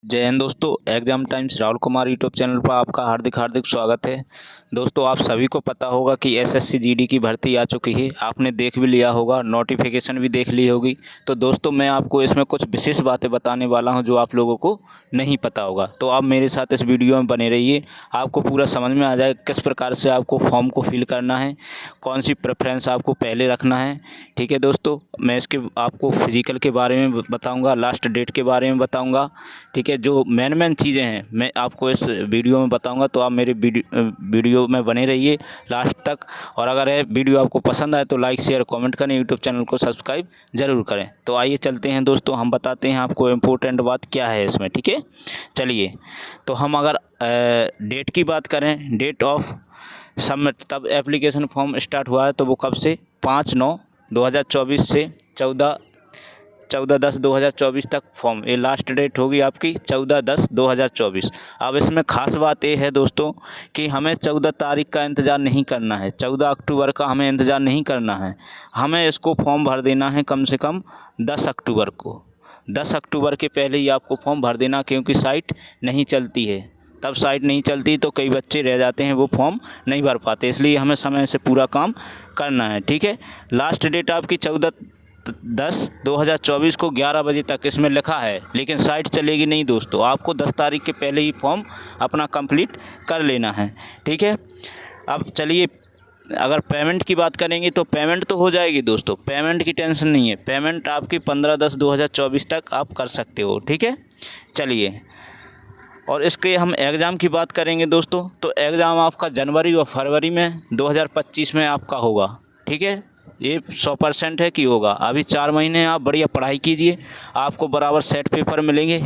जय हिंद दोस्तों। Exam times Rahul Kumar YouTube channel पर आपका हार्दिक हार्दिक स्वागत है। दोस्तों, आप सभी को पता होगा कि एसएससी जीडी की भर्ती आ चुकी है। आपने देख भी लिया होगा, नोटिफिकेशन भी देख ली होगी। तो दोस्तों, मैं आपको इसमें कुछ विशेष बातें बताने वाला हूं जो आप लोगों को नहीं पता होगा। तो आप मेरे साथ इस वीडियो में बने रहिए, आपको पूरा समझ में आ जाए किस प्रकार से आपको फॉर्म को फिल करना है, कौन सी प्रेफरेंस आपको पहले रखना है। ठीक है दोस्तों, मैं इसके आपको फिजिकल के बारे में बताऊँगा, लास्ट डेट के बारे में बताऊँगा। ठीक है, जो मेन चीज़ें हैं मैं आपको इस वीडियो में बताऊंगा। तो आप मेरे वीडियो में बने रहिए लास्ट तक। और अगर ये वीडियो आपको पसंद आए तो लाइक शेयर कमेंट करें, यूट्यूब चैनल को सब्सक्राइब ज़रूर करें। तो आइए चलते हैं दोस्तों, हम बताते हैं आपको इम्पोर्टेंट बात क्या है इसमें। ठीक है, चलिए। तो हम अगर डेट की बात करें, डेट ऑफ सबमिट, तब एप्लीकेशन फॉर्म स्टार्ट हुआ है तो वो कब से 5/9/2024 से 14/10/2024 तक फॉर्म, ये लास्ट डेट होगी आपकी 14/10/2024। अब इसमें ख़ास बात ये है दोस्तों कि हमें 14 तारीख का इंतज़ार नहीं करना है, 14 अक्टूबर का हमें इंतज़ार नहीं करना है। हमें इसको फॉर्म भर देना है कम से कम 10 अक्टूबर को। 10 अक्टूबर के पहले ही आपको फॉर्म भर देना, क्योंकि साइट नहीं चलती है। तब साइट नहीं चलती तो कई बच्चे रह जाते हैं, वो फॉर्म नहीं भर पाते। इसलिए हमें समय से पूरा काम करना है। ठीक है, लास्ट डेट आपकी 14/10/2024 को 11 बजे तक इसमें लिखा है, लेकिन साइट चलेगी नहीं दोस्तों। आपको 10 तारीख के पहले ही फॉर्म अपना कंप्लीट कर लेना है। ठीक है, अब चलिए, अगर पेमेंट की बात करेंगे तो पेमेंट तो हो जाएगी दोस्तों, पेमेंट की टेंशन नहीं है। पेमेंट आपकी 15/10/2024 तक आप कर सकते हो। ठीक है, चलिए। और इसके हम एग्ज़ाम की बात करेंगे दोस्तों, तो एग्ज़ाम आपका जनवरी और फरवरी में 2025 में आपका होगा। ठीक है, ये 100% है कि होगा। अभी 4 महीने आप बढ़िया पढ़ाई कीजिए, आपको बराबर सेट पेपर मिलेंगे,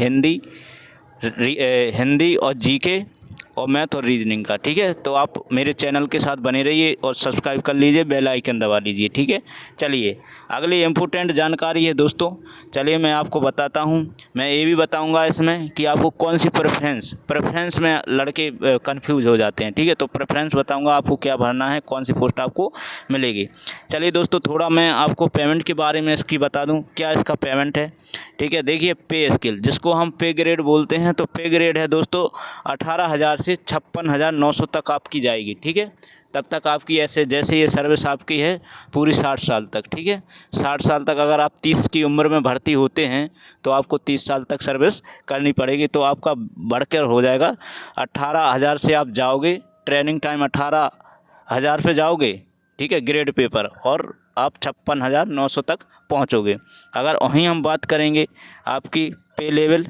हिंदी और जीके और मैथ और रीजनिंग का। ठीक है, तो आप मेरे चैनल के साथ बने रहिए और सब्सक्राइब कर लीजिए, बेल आइकन दबा लीजिए। ठीक है, चलिए अगली इम्पोर्टेंट जानकारी है दोस्तों। चलिए मैं आपको बताता हूँ। मैं ये भी बताऊँगा इसमें कि आपको कौन सी प्रेफरेंस में लड़के कंफ्यूज हो जाते हैं। ठीक है, तो प्रेफरेंस बताऊँगा आपको क्या भरना है, कौन सी पोस्ट आपको मिलेगी। चलिए दोस्तों, थोड़ा मैं आपको पेमेंट के बारे में इसकी बता दूँ, क्या इसका पेमेंट है। ठीक है, देखिए, पे स्केल जिसको हम पे ग्रेड बोलते हैं, तो पे ग्रेड है दोस्तों 18,000 से 56,900 तक आपकी जाएगी। ठीक है, तब तक आपकी ऐसे जैसे ये सर्विस आपकी है पूरी 60 साल तक। ठीक है, 60 साल तक अगर आप 30 की उम्र में भर्ती होते हैं तो आपको 30 साल तक सर्विस करनी पड़ेगी। तो आपका बढ़कर हो जाएगा 18,000 से आप जाओगे, ट्रेनिंग टाइम 18,000 पे जाओगे। ठीक है, ग्रेड पेपर, और आप 56,900 तक पहुंचोगे। अगर वहीं हम बात करेंगे आपकी पे लेवल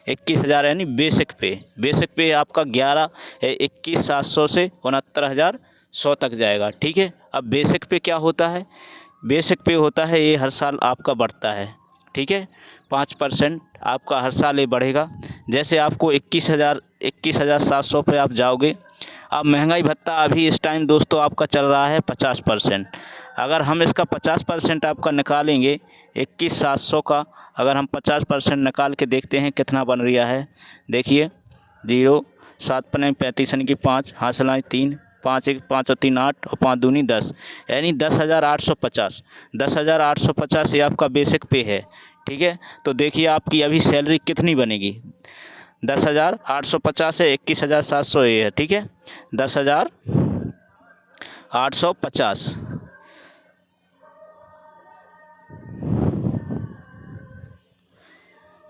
21,000 यानी बेसिक पे आपका 21,700 से 69,100 तक जाएगा। ठीक है, अब बेसिक पे क्या होता है, बेसिक पे होता है ये हर साल आपका बढ़ता है। ठीक है, 5% आपका हर साल ये बढ़ेगा। जैसे आपको 21,700 पे आप जाओगे। अब महंगाई भत्ता अभी इस टाइम दोस्तों आपका चल रहा है 50%। अगर हम इसका 50% आपका निकालेंगे 21,700 का, अगर हम 50% निकाल के देखते हैं कितना बन रहा है, देखिए 0 7 पने 35 यानी कि 5 हासिलाएँ 3 5 1 5 और 3 8 और 5 दूनी 10 यानी 10,850। 10,850 ये आपका बेसिक पे है। ठीक है, तो देखिए आपकी अभी सैलरी कितनी बनेगी। 10,850 है, 21,700 ये है। ठीक है, 10,850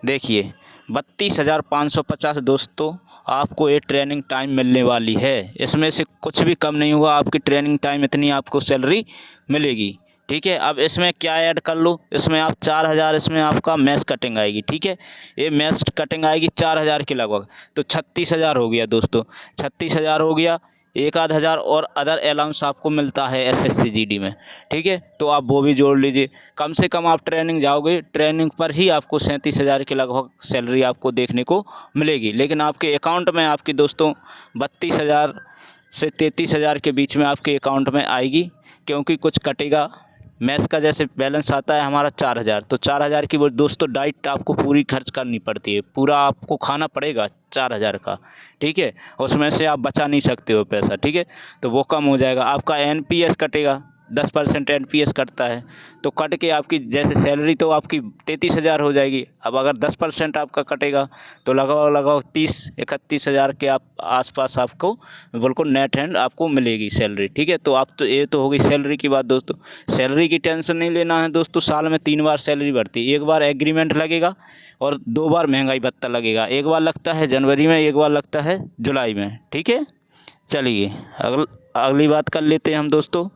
देखिए 32,550 दोस्तों आपको ये ट्रेनिंग टाइम मिलने वाली है। इसमें से कुछ भी कम नहीं हुआ, आपकी ट्रेनिंग टाइम इतनी आपको सैलरी मिलेगी। ठीक है, अब इसमें क्या ऐड कर लो, इसमें आप 4,000 इसमें आपका मैस कटिंग आएगी। ठीक है, ये मैस कटिंग आएगी 4,000 के लगभग, तो 36,000 हो गया दोस्तों। 36,000 हो गया, 1,000 और अदर अलाउंस आपको मिलता है एसएससी जीडी में। ठीक है, तो आप वो भी जोड़ लीजिए। कम से कम आप ट्रेनिंग जाओगे, ट्रेनिंग पर ही आपको 37,000 के लगभग सैलरी आपको देखने को मिलेगी। लेकिन आपके अकाउंट में आपकी दोस्तों 32,000 से 33,000 के बीच में आपके अकाउंट में आएगी, क्योंकि कुछ कटेगा। मैस का जैसे बैलेंस आता है हमारा 4,000, तो 4,000 की वो दोस्तों डाइट आपको पूरी खर्च करनी पड़ती है, पूरा आपको खाना पड़ेगा 4,000 का। ठीक है, उसमें से आप बचा नहीं सकते हो पैसा। ठीक है, तो वो कम हो जाएगा। आपका एनपीएस कटेगा, 10% NPS कटता है, तो कट के आपकी जैसे सैलरी तो आपकी 33,000 हो जाएगी। अब अगर 10% आपका कटेगा तो लगभग 30-31 हज़ार के आप आसपास आपको बिल्कुल नेट हैंड आपको मिलेगी सैलरी, ठीक है। तो आप तो ये तो हो गई सैलरी की बात दोस्तों। सैलरी की टेंशन नहीं लेना है दोस्तों, साल में 3 बार सैलरी बढ़ती है। एक बार एग्रीमेंट लगेगा और 2 बार महंगाई भत्ता लगेगा। एक बार लगता है जनवरी में, एक बार लगता है जुलाई में, ठीक है। चलिए अगली बात कर लेते हैं हम दोस्तों।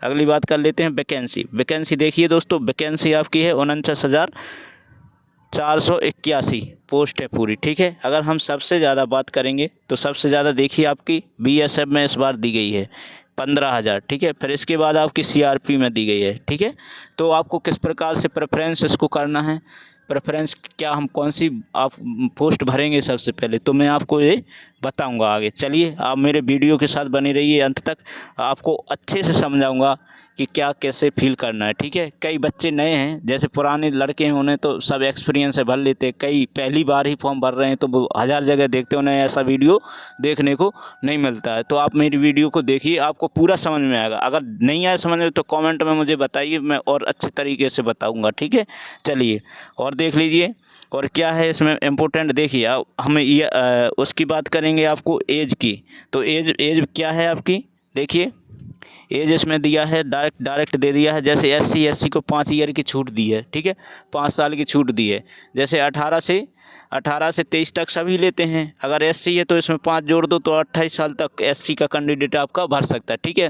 अगली बात कर लेते हैं वैकेंसी देखिए दोस्तों, वैकेंसी आपकी है 49,481 पोस्ट है पूरी, ठीक है। अगर हम सबसे ज़्यादा बात करेंगे तो सबसे ज़्यादा देखिए आपकी BSF में इस बार दी गई है 15,000, ठीक है। फिर इसके बाद आपकी CRP में दी गई है, ठीक है। तो आपको किस प्रकार से प्रेफरेंस इसको करना है, प्रेफरेंस क्या, हम कौन सी आप पोस्ट भरेंगे सबसे पहले, तो मैं आपको ये बताऊंगा आगे। चलिए आप मेरे वीडियो के साथ बने रहिए अंत तक, आपको अच्छे से समझाऊंगा कि क्या कैसे फील करना है, ठीक है। कई बच्चे नए हैं, जैसे पुराने लड़के हैं उन्हें तो सब एक्सपीरियंस है, भर लेते हैं। कई पहली बार ही फॉर्म भर रहे हैं तो वो 1000 जगह देखते हैं, उन्हें ऐसा वीडियो देखने को नहीं मिलता है। तो आप मेरी वीडियो को देखिए, आपको पूरा समझ में आएगा। अगर नहीं आए समझ में तो कमेंट में मुझे बताइए, मैं और अच्छे तरीके से बताऊँगा, ठीक है। चलिए और देख लीजिए और क्या है इसमें इम्पोर्टेंट, देखिए अब हम ये उसकी बात करेंगे आपको एज की। तो एज क्या है आपकी, देखिए एज इसमें दिया है डायरेक्ट दे दिया है। जैसे SC को 5 ईयर की छूट दी है, ठीक है, 5 साल की छूट दी है। जैसे 18 से 23 तक सभी लेते हैं। अगर SC है तो इसमें 5 जोड़ दो तो 28 साल तक SC का कैंडिडेट आपका भर सकता है, ठीक है।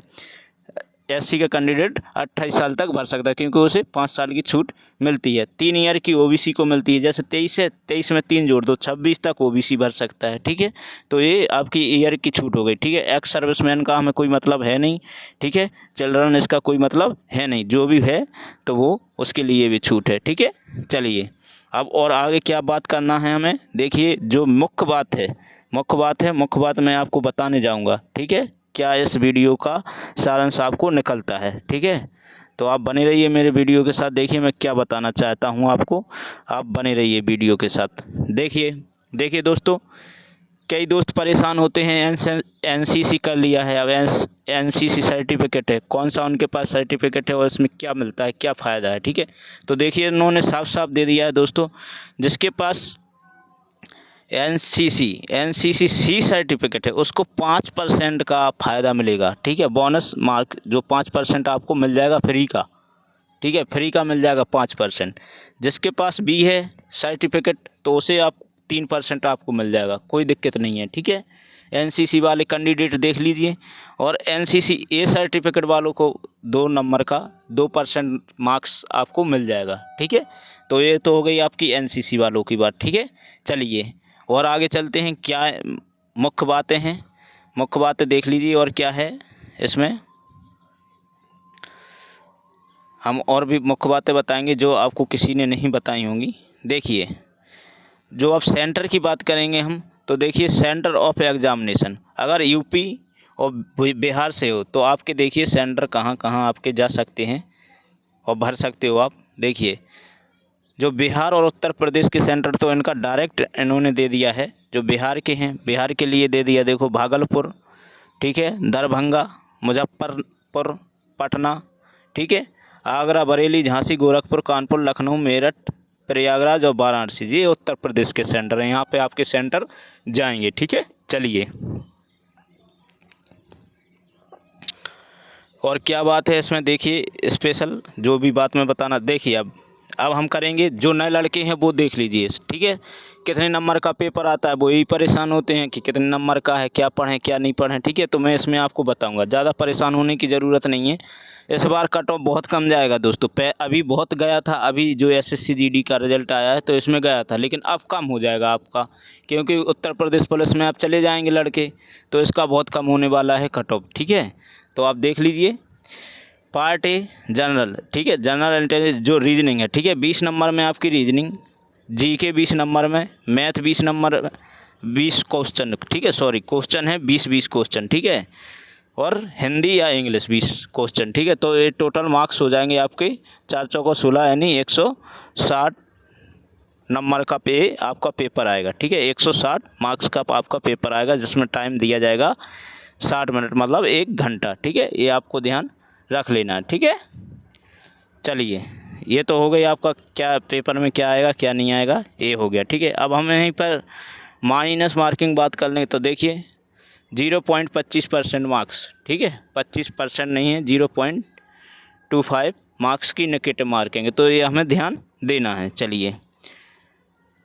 SC का कैंडिडेट 28 साल तक भर सकता है क्योंकि उसे 5 साल की छूट मिलती है। 3 ईयर की OBC को मिलती है। जैसे 23 है, 23 में 3 जोड़ दो 26 तक OBC भर सकता है, ठीक है। तो ये आपकी ईयर की छूट हो गई, ठीक है। एक्स सर्विसमैन का हमें कोई मतलब है नहीं, ठीक है। चिल्ड्रन इसका कोई मतलब है नहीं, जो भी है तो वो उसके लिए भी छूट है, ठीक है। चलिए अब और आगे क्या बात करना है हमें, देखिए जो मुख्य बात मैं आपको बताने जाऊँगा, ठीक है। क्या इस वीडियो का सारांश आपको निकलता है, ठीक है। तो आप बने रहिए मेरे वीडियो के साथ, देखिए मैं क्या बताना चाहता हूँ आपको, आप बने रहिए वीडियो के साथ। देखिए दोस्तों, कई दोस्त परेशान होते हैं, NCC कर लिया है, अब NCC सर्टिफिकेट है, कौन सा उनके पास सर्टिफिकेट है और इसमें क्या मिलता है, क्या फ़ायदा है, ठीक है। तो देखिए इन्होंने साफ साफ दे दिया है दोस्तों, जिसके पास NCC सर्टिफिकेट है उसको 5% का फ़ायदा मिलेगा, ठीक है। बोनस मार्क जो 5% आपको मिल जाएगा फ्री का, ठीक है, फ्री का मिल जाएगा 5%। जिसके पास B है सर्टिफिकेट तो उसे आप 3% आपको मिल जाएगा, कोई दिक्कत नहीं है, ठीक है। NCC वाले कैंडिडेट देख लीजिए, और NCC A सर्टिफिकेट वालों को 2 नंबर का 2% मार्क्स आपको मिल जाएगा, ठीक है। तो ये तो हो गई आपकी NCC वालों की बात, ठीक है। चलिए और आगे चलते हैं, क्या मुख्य बातें देख लीजिए और क्या है इसमें, हम और भी मुख्य बातें बताएंगे जो आपको किसी ने नहीं बताई होंगी। देखिए जो अब सेंटर की बात करेंगे हम, तो देखिए सेंटर ऑफ एग्जामिनेशन, अगर UP और बिहार से हो तो आपके देखिए सेंटर कहाँ कहाँ आपके जा सकते हैं और भर सकते हो आप। देखिए जो बिहार और उत्तर प्रदेश के सेंटर तो इनका डायरेक्ट इन्होंने दे दिया है, जो बिहार के हैं बिहार के लिए दे दिया, देखो भागलपुर, ठीक है, दरभंगा, मुजफ्फरपुर, पटना, ठीक है, आगरा, बरेली, झांसी, गोरखपुर, कानपुर, लखनऊ, मेरठ, प्रयागराज और वाराणसी, ये उत्तर प्रदेश के सेंटर हैं, यहाँ पे आपके सेंटर जाएंगे, ठीक है। चलिए और क्या बात है इसमें, देखिए स्पेशल जो भी बात मैं बताना, देखिए अब हम करेंगे, जो नए लड़के हैं वो देख लीजिए, ठीक है। कितने नंबर का पेपर आता है वो यही परेशान होते हैं कि कितने नंबर का है, क्या पढ़ें क्या नहीं पढ़ें, ठीक है। तो मैं इसमें आपको बताऊंगा, ज़्यादा परेशान होने की ज़रूरत नहीं है। इस बार कट ऑफ बहुत कम जाएगा दोस्तों, अभी बहुत गया था, अभी जो SSC GD का रिजल्ट आया है तो इसमें गया था, लेकिन अब कम हो जाएगा आपका, क्योंकि उत्तर प्रदेश पुलिस में आप चले जाएंगे लड़के, तो इसका बहुत कम होने वाला है कट ऑफ, ठीक है। तो आप देख लीजिए पार्ट A जनरल, ठीक है, जनरल इंटेलिजेंस जो रीजनिंग है, ठीक है, 20 नंबर में आपकी रीजनिंग, GK 20 नंबर में, मैथ 20 नंबर, 20 क्वेश्चन, ठीक है, सॉरी क्वेश्चन है 20 क्वेश्चन, ठीक है, और हिंदी या इंग्लिश 20 क्वेश्चन, ठीक है। तो ये टोटल मार्क्स हो जाएंगे आपके 4 चौको 16 यानी 160 नंबर का आपका पेपर आएगा, ठीक है। 160 मार्क्स का आपका पेपर आएगा, जिसमें टाइम दिया जाएगा 60 मिनट, मतलब 1 घंटा, ठीक है। ये आपको ध्यान रख लेना, ठीक है। चलिए ये तो हो गई आपका, क्या पेपर में क्या आएगा क्या नहीं आएगा ये हो गया, ठीक है। अब हम यहीं पर माइनस मार्किंग बात कर लें तो देखिए 0.25% मार्क्स, ठीक है। 25% नहीं है, 0.25 मार्क्स की नेगेटिव मार्किंग है, तो ये हमें ध्यान देना है। चलिए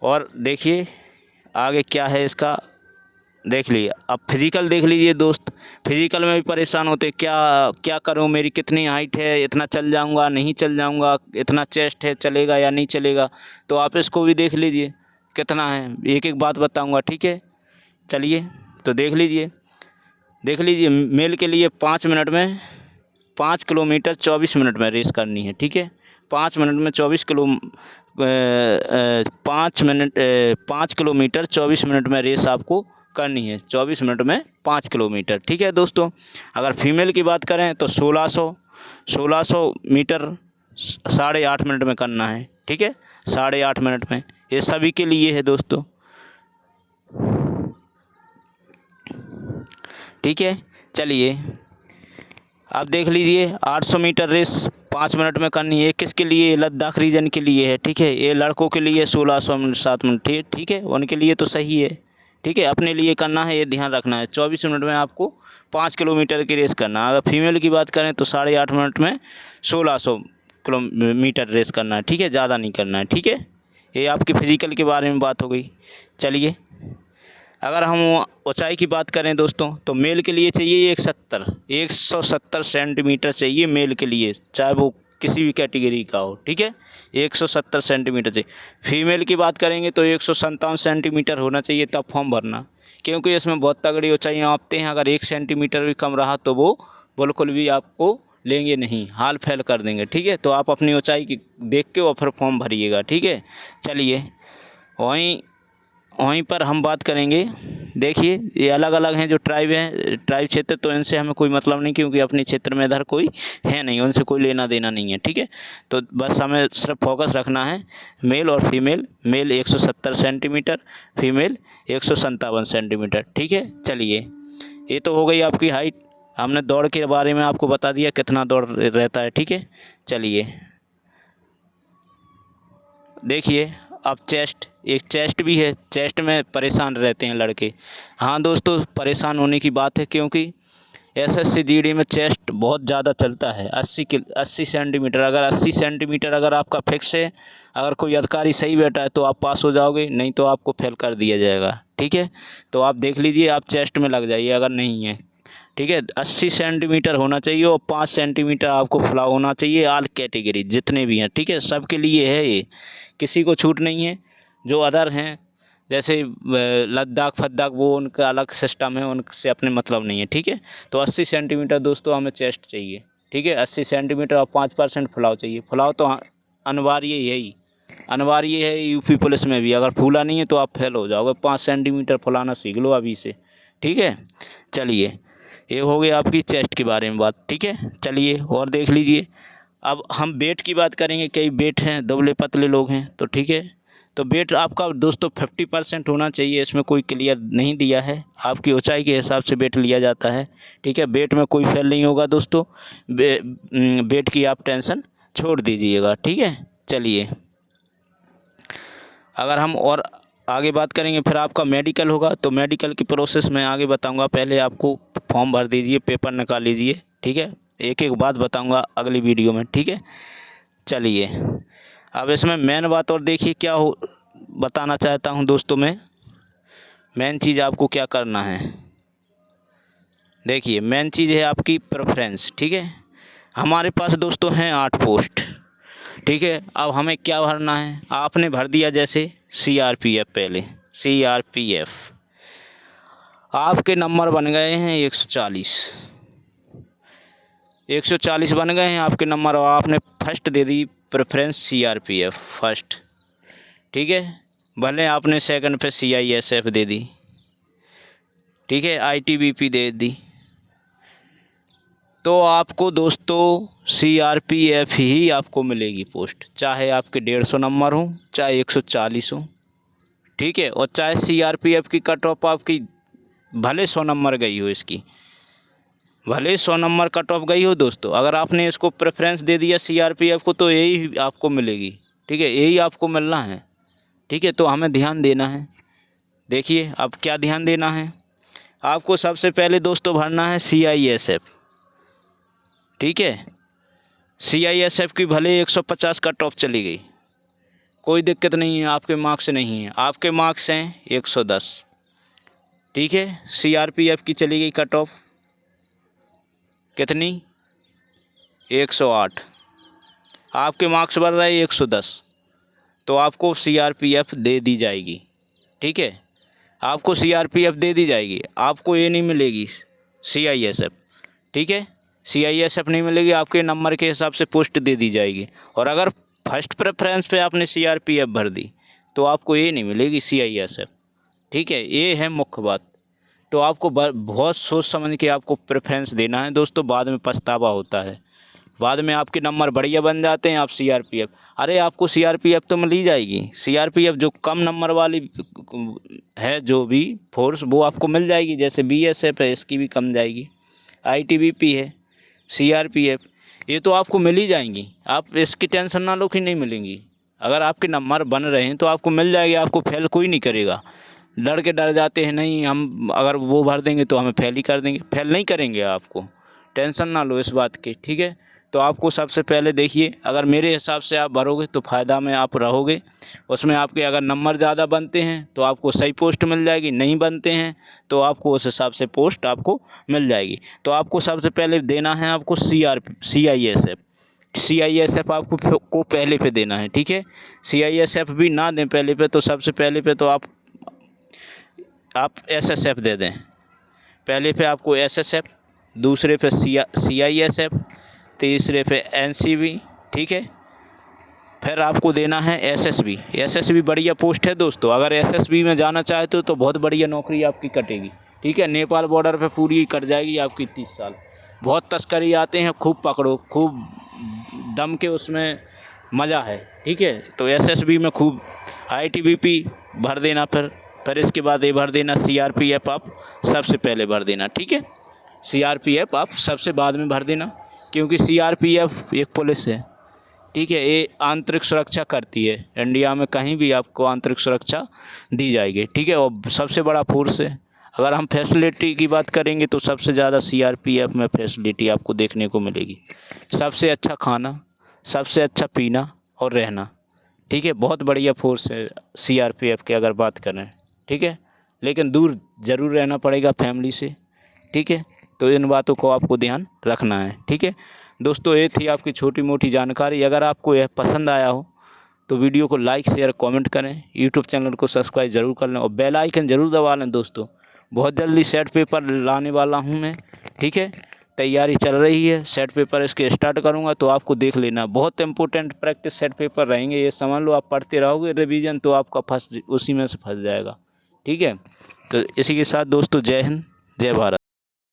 और देखिए आगे क्या है इसका, देख लीजिए। अब फिज़िकल देख लीजिए दोस्त, फिज़िकल में भी परेशान होते, क्या क्या करूं, मेरी कितनी हाइट है, इतना चल जाऊंगा नहीं चल जाऊंगा, इतना चेस्ट है चलेगा या नहीं चलेगा। तो आप इसको भी देख लीजिए कितना है, एक एक बात बताऊंगा, ठीक है। चलिए तो देख लीजिए, देख लीजिए मेल के लिए 5 मिनट में 5 किलोमीटर 24 मिनट में रेस करनी है, ठीक है। 5 मिनट में 5 किलोमीटर 24 मिनट में रेस आपको करनी है, 24 मिनट में 5 किलोमीटर, ठीक है दोस्तों। अगर फीमेल की बात करें तो 1600 मीटर 8.5 मिनट में करना है, ठीक है, 8.5 मिनट में। ये सभी के लिए है दोस्तों, ठीक है। चलिए अब देख लीजिए 800 मीटर रेस 5 मिनट में करनी है, किसके लिए, लद्दाख रीजन के लिए है, ठीक है। ये लड़कों के लिए 1600 मिनट 7 मिनट, ठीक है, उनके लिए तो सही है, ठीक है। अपने लिए करना है, ये ध्यान रखना है। 24 मिनट में आपको 5 किलोमीटर की रेस करना है। अगर फीमेल की बात करें तो 8.5 मिनट में 1600 किलोमीटर रेस करना है, ठीक है, ज़्यादा नहीं करना है, ठीक है। ये आपकी फ़िज़िकल के बारे में बात हो गई। चलिए अगर हम ऊंचाई की बात करें दोस्तों तो मेल के लिए चाहिए 170 सेंटीमीटर चाहिए मेल के लिए, चाहे वो किसी भी कैटेगरी का हो, ठीक है। 170 सेंटीमीटर चाहिए। फीमेल की बात करेंगे तो 157 सेंटीमीटर होना चाहिए, तब फॉर्म भरना, क्योंकि इसमें बहुत तगड़ी ऊंचाई नापते हैं। अगर 1 सेंटीमीटर भी कम रहा तो वो बिल्कुल भी आपको लेंगे नहीं, हाल फेल कर देंगे, ठीक है। तो आप अपनी ऊंचाई की देख के और फिर फॉर्म भरिएगा, ठीक है। चलिए वहीं पर हम बात करेंगे, देखिए ये अलग अलग हैं जो ट्राइब हैं, ट्राइब क्षेत्र, तो इनसे हमें कोई मतलब नहीं, क्योंकि अपने क्षेत्र में इधर कोई है नहीं, उनसे कोई लेना देना नहीं है, ठीक है। तो बस हमें सिर्फ फोकस रखना है मेल और female, male 170 centimetre, female 157 centimetre, ठीक है। चलिए ये तो हो गई आपकी हाइट, हमने दौड़ के बारे में आपको बता दिया कितना दौड़ रहता है, ठीक है। चलिए देखिए अब एक चेस्ट भी है, चेस्ट में परेशान रहते हैं लड़के। हाँ दोस्तों परेशान होने की बात है, क्योंकि एसएससी जीडी में चेस्ट बहुत ज़्यादा चलता है, 80 सेंटीमीटर। अगर 80 सेंटीमीटर अगर आपका फिक्स है, अगर कोई अधिकारी सही बैठा है तो आप पास हो जाओगे, नहीं तो आपको फेल कर दिया जाएगा, ठीक है। तो आप देख लीजिए, आप चेस्ट में लग जाइए अगर नहीं है, ठीक है। 80 सेंटीमीटर होना चाहिए और 5 सेंटीमीटर आपको फुलाव होना चाहिए, ऑल कैटेगरी जितने भी हैं, ठीक है, सबके लिए है ये, किसी को छूट नहीं है। जो अदर हैं जैसे लद्दाख फद्दाख, वो उनका अलग सिस्टम है, उनसे अपने मतलब नहीं है, ठीक है। तो 80 सेंटीमीटर दोस्तों हमें चेस्ट चाहिए, ठीक है, 80 सेंटीमीटर और 5% फुलाव चाहिए। फुलाव तो अनिवार्य है यूपी पुलिस में भी, अगर फूला नहीं है तो आप फेल हो जाओगे। 5 सेंटीमीटर फुलाना सीख लो अभी से, ठीक है। चलिए ये हो गया आपकी चेस्ट के बारे में बात, ठीक है। चलिए और देख लीजिए, अब हम वेट की बात करेंगे। कई वेट हैं, दुबले पतले लोग हैं, तो ठीक है। तो वेट आपका दोस्तों 50% होना चाहिए, इसमें कोई क्लियर नहीं दिया है, आपकी ऊंचाई के हिसाब से वेट लिया जाता है, ठीक है। वेट में कोई फेल नहीं होगा दोस्तों, वेट की आप टेंशन छोड़ दीजिएगा, ठीक है। चलिए अगर हम और आगे बात करेंगे, फिर आपका मेडिकल होगा, तो मेडिकल की प्रोसेस मैं आगे बताऊंगा। पहले आपको फॉर्म भर दीजिए, पेपर निकाल लीजिए, ठीक है। एक एक बात बताऊंगा अगली वीडियो में, ठीक है। चलिए अब इसमें मेन बात और देखिए क्या हो बताना चाहता हूं दोस्तों, मैं मेन चीज़ आपको क्या करना है, देखिए मेन चीज़ है आपकी प्रेफरेंस, ठीक है। हमारे पास दोस्तों हैं 8 पोस्ट, ठीक है। अब हमें क्या भरना है, आपने भर दिया जैसे CRPF, पहले CRPF, आपके नंबर बन गए हैं 140 बन गए हैं आपके नंबर, और आपने first they the preference CRPF first, ठीक है। भले आपने सेकंड पे CISF दे दी, ठीक है, ITBP दे दी, तो आपको दोस्तों CRPF ही आपको मिलेगी पोस्ट, चाहे आपके 150 नंबर हो, चाहे 140 हो, ठीक है। और चाहे CRPF की कट ऑफ आपकी भले 100 नंबर गई हो इसकी, भले 100 नंबर कट ऑफ गई हो दोस्तों, अगर आपने इसको प्रेफरेंस दे दिया सीआरपीएफ को तो यही आपको मिलेगी। ठीक है, यही आपको मिलना है। ठीक है, तो हमें ध्यान देना है। देखिए अब क्या ध्यान देना है, आपको सबसे पहले दोस्तों भरना है CISF। ठीक है, CISF की भले 150 कट ऑफ चली गई, कोई दिक्कत नहीं है, आपके मार्क्स नहीं है, आपके मार्क्स हैं 110। ठीक है, CRPF की चली गई कट ऑफ कितनी, 108, आपके मार्क्स बढ़ रहे 110, तो आपको CRPF दे दी जाएगी। ठीक है, आपको CRPF दे दी जाएगी, आपको ये नहीं मिलेगी CISF। ठीक है, CISF नहीं मिलेगी, आपके नंबर के हिसाब से पोस्ट दे दी जाएगी। और अगर फर्स्ट प्रेफरेंस पे आपने CRPF भर दी तो आपको ये नहीं मिलेगी CISF। ठीक है, ये है मुख्य बात। तो आपको बहुत सोच समझ के आपको प्रेफरेंस देना है दोस्तों, बाद में पछतावा होता है, बाद में आपके नंबर बढ़िया बन जाते हैं, आप CRPF, अरे आपको CRPF तो मिल ही जाएगी। CRPF जो कम नंबर वाली है जो भी फोर्स, वो आपको मिल जाएगी, जैसे BSF है इसकी भी कम जाएगी, ITBP है, CRPF, ये तो आपको मिल ही जाएंगी, आप इसकी टेंशन ना लो कि नहीं मिलेंगी। अगर आपके नंबर बन रहे हैं तो आपको मिल जाएगी, आपको फेल कोई नहीं करेगा। डर जाते हैं, नहीं हम अगर वो भर देंगे तो हमें फेल ही कर देंगे, फेल नहीं करेंगे, आपको टेंशन ना लो इस बात की। ठीक है, तो आपको सबसे पहले देखिए, अगर मेरे हिसाब से आप भरोगे तो फ़ायदा में आप रहोगे। उसमें आपके अगर नंबर ज़्यादा बनते हैं तो आपको सही पोस्ट मिल जाएगी, नहीं बनते हैं तो आपको उस हिसाब से पोस्ट आपको मिल जाएगी। तो आपको सबसे पहले देना है आपको CISF आपको को पहले पे देना है। ठीक है, CISF भी ना दें पहले पे तो सबसे पहले पे तो आप SSF दे दें। पहले पे आपको SSF, दूसरे पे CISF, तीसरे पे NCB। ठीक है, फिर आपको देना है SSB बढ़िया पोस्ट है दोस्तों, अगर SSB में जाना चाहते हो तो बहुत बढ़िया नौकरी आपकी कटेगी। ठीक है, नेपाल बॉर्डर पे पूरी कट जाएगी आपकी 30 साल। बहुत तस्करी आते हैं, खूब पकड़ो, खूब दम के उसमें मज़ा है। ठीक है, तो SSB में खूब ITBP भर देना, फिर इसके बाद ये भर देना CRPF आप सबसे पहले भर देना। ठीक है, CRPF आप सबसे बाद में भर देना, क्योंकि CRPF एक पुलिस है। ठीक है, ये आंतरिक सुरक्षा करती है, इंडिया में कहीं भी आपको आंतरिक सुरक्षा दी जाएगी। ठीक है, और सबसे बड़ा फोर्स है। अगर हम फैसिलिटी की बात करेंगे तो सबसे ज़्यादा CRPF में फैसिलिटी आपको देखने को मिलेगी, सबसे अच्छा खाना, सबसे अच्छा पीना और रहना। ठीक है, बहुत बढ़िया फोर्स है CRPF की अगर बात करें। ठीक है, लेकिन दूर ज़रूर रहना पड़ेगा फैमिली से। ठीक है, तो इन बातों को आपको ध्यान रखना है। ठीक है दोस्तों, ये थी आपकी छोटी मोटी जानकारी। अगर आपको यह पसंद आया हो तो वीडियो को लाइक शेयर कमेंट करें, यूट्यूब चैनल को सब्सक्राइब ज़रूर कर लें और बेल आइकन ज़रूर दबा लें दोस्तों। बहुत जल्दी सेट पेपर लाने वाला हूँ मैं। ठीक है, तैयारी चल रही है, सेट पेपर इसके स्टार्ट करूँगा तो आपको देख लेना। बहुत इंपॉर्टेंट प्रैक्टिस सेट पेपर रहेंगे, ये समझ लो। आप पढ़ते रहोगे रिवीजन तो आपका उसी में से फंस जाएगा। ठीक है, तो इसी के साथ दोस्तों जय हिंद जय भारत।